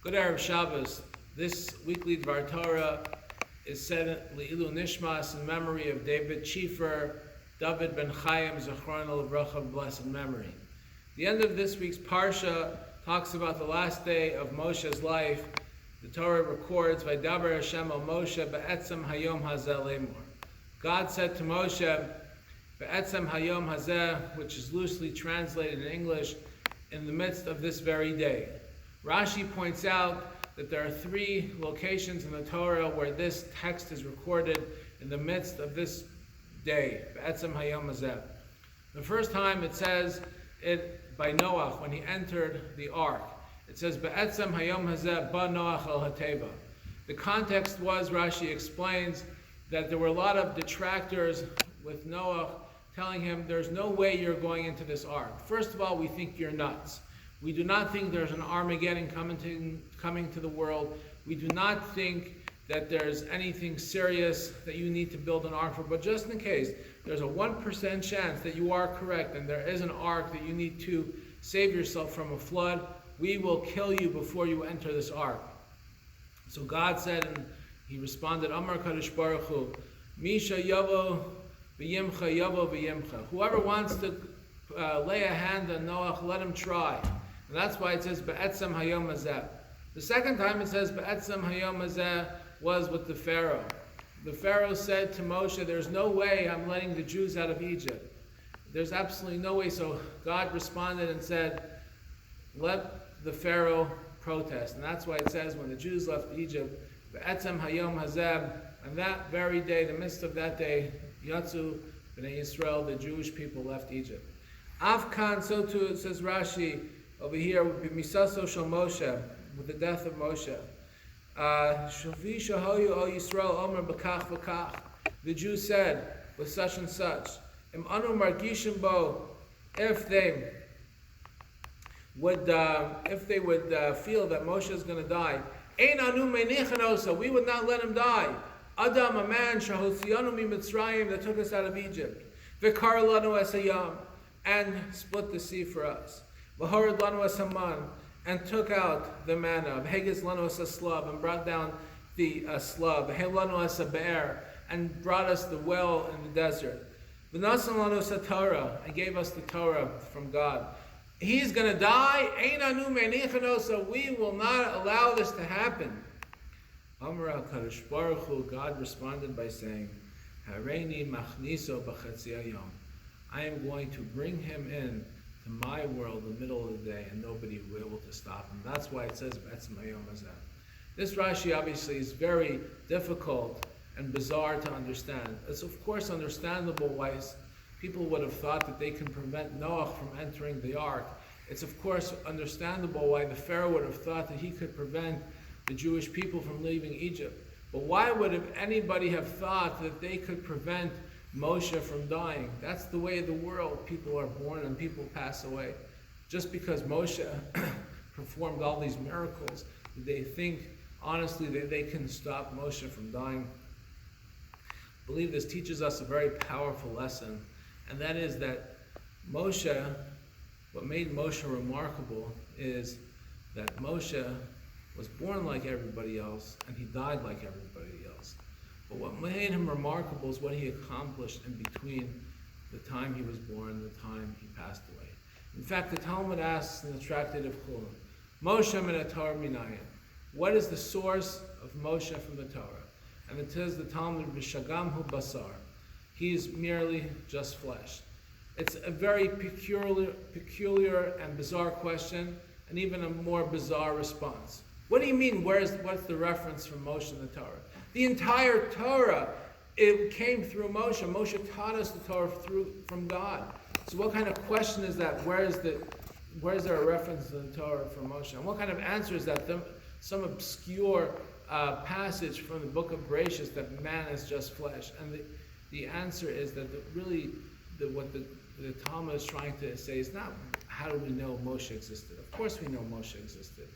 Good Erev Shabbos. This weekly Dvar Torah is said Le'ilu Nishmas in memory of David Schiefer, David Ben Chaim, Zechron Livracha of blessed memory. The end of this week's Parsha talks about the last day of Moshe's life. The Torah records, Vaydaber Hashem al Moshe be'etzem hayom hazeh lemor. God said to Moshe, be'etzem hayom hazeh, which is loosely translated in English, in the midst of this very day. Rashi points out that there are three locations in the Torah where this text is recorded in the midst of this day, be'etzem hayom hazeh. The first time it says it by Noach when he entered the ark. It says, be'etzem hayom hazeh ba Noach el hateva. The context was, Rashi explains, that there were a lot of detractors with Noach telling him, there's no way you're going into this ark. First of all, we think you're nuts. We do not think there's an Armageddon coming to the world. We do not think that there's anything serious that you need to build an ark for. But just in case, there's a 1% chance that you are correct and there is an ark that you need to save yourself from a flood, we will kill you before you enter this ark. So God said, and he responded, Amar Kadosh Baruch Hu, Misha yavo v'yimcha yavo v'yimcha. Whoever wants to lay a hand on Noach, let him try. And that's why it says, be'etzem hayom hazeh. The second time it says, be'etzem hayom hazeh, was with the Pharaoh. The Pharaoh said to Moshe, there's no way I'm letting the Jews out of Egypt. There's absolutely no way. So God responded and said, let the Pharaoh protest. And that's why it says, when the Jews left Egypt, be'etzem hayom hazeh, and that very day, the midst of that day, Yatzu b'nei Yisrael, the Jewish people left Egypt. Afkan, so too, it says Rashi, over here, b'misaso shel Moshe, with the death of Moshe. Shavi shahoyu o Yisrael omer b'kach v'kach. The Jews said, with such and such. Im anu margishim bo, if they would feel that Moshe is going to die, ein anu meinichan, we would not let him die. Adam, a man, shahosianu mi Mitzrayim, that took us out of Egypt. V'kar lanu es hayam, and split the sea for us. V'horad lanu es haman, and took out the manna. V'hegez lanu es haslav, and brought down the slav. V'hei lanu es be'er, and brought us the well in the desert. V'nasan lanu es Torah, and gave us the Torah from God. He's going to die. Ein anu meinichan, so we will not allow this to happen. Amar Kadosh Baruch Hu, God responded by saying, Hareini machniso b'chatzi hayom. I am going to bring him in to my world in the middle of the day, and nobody will be able to stop him. That's why it says be'etzem hayom hazeh. This Rashi obviously is very difficult and bizarre to understand. It's of course understandable why people would have thought that they can prevent Noach from entering the ark. It's of course understandable why the Pharaoh would have thought that he could prevent the Jewish people from leaving Egypt. But why would anybody have thought that they could prevent Moshe from dying? That's the way of the world. People are born and people pass away. Just because Moshe performed all these miracles, they think honestly that they can stop Moshe from dying. I believe this teaches us a very powerful lesson, and that is that Moshe, what made Moshe remarkable is that Moshe was born like everybody else, and he died like everybody else. But what made him remarkable is what he accomplished in between the time he was born and the time he passed away. In fact, the Talmud asks in the Tractate of Chulin, Moshe min Torah minayin. What is the source of Moshe from the Torah? And it says the Talmud, B'shagam hu basar. He is merely just flesh. It's a very peculiar and bizarre question, and even a more bizarre response. What do you mean? What's the reference from Moshe in the Torah? The entire Torah, it came through Moshe. Moshe taught us the Torah from God. So what kind of question is that? Where is there a reference to the Torah from Moshe? And what kind of answer is that? Some obscure passage from the book of Bereshit that man is just flesh. And the answer is that what the Talmud is trying to say is not how do we know Moshe existed. Of course we know Moshe existed.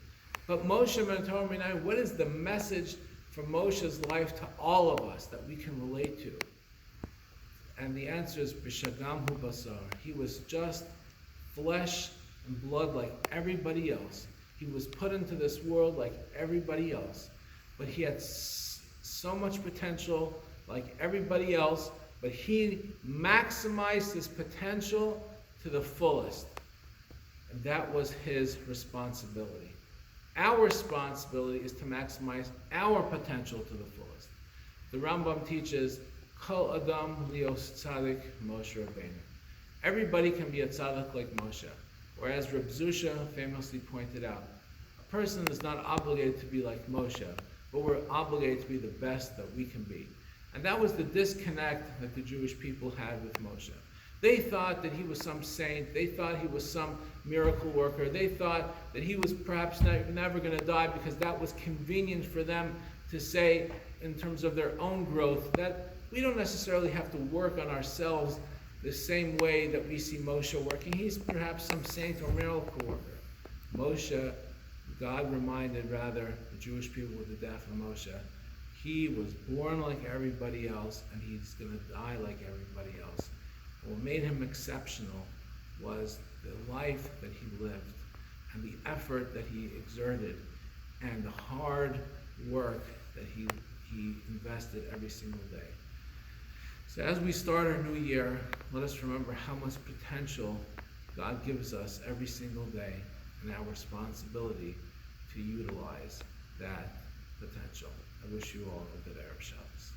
But Moshe min Torah minayin, what is the message from Moshe's life to all of us that we can relate to? And the answer is b'shagam hu basar. He was just flesh and blood like everybody else. He was put into this world like everybody else, but he had so much potential like everybody else, but he maximized his potential to the fullest. And that was his responsibility. Our responsibility is to maximize our potential to the fullest. The Rambam teaches, Kol Adam Lios Tzadik Moshe Rabbeinu. Everybody can be a tzaddik like Moshe. Whereas Reb Zusha famously pointed out, a person is not obligated to be like Moshe, but we're obligated to be the best that we can be. And that was the disconnect that the Jewish people had with Moshe. They thought that he was some saint. They thought he was some miracle worker. They thought that he was perhaps never going to die because that was convenient for them to say in terms of their own growth, that we don't necessarily have to work on ourselves the same way that we see Moshe working. He's perhaps some saint or miracle worker. Moshe, God reminded rather the Jewish people with the death of Moshe, he was born like everybody else and he's going to die like everybody else. What made him exceptional was the life that he lived and the effort that he exerted and the hard work that he invested every single day. So as we start our new year, let us remember how much potential God gives us every single day and our responsibility to utilize that potential. I wish you all a good Erev Shabbos.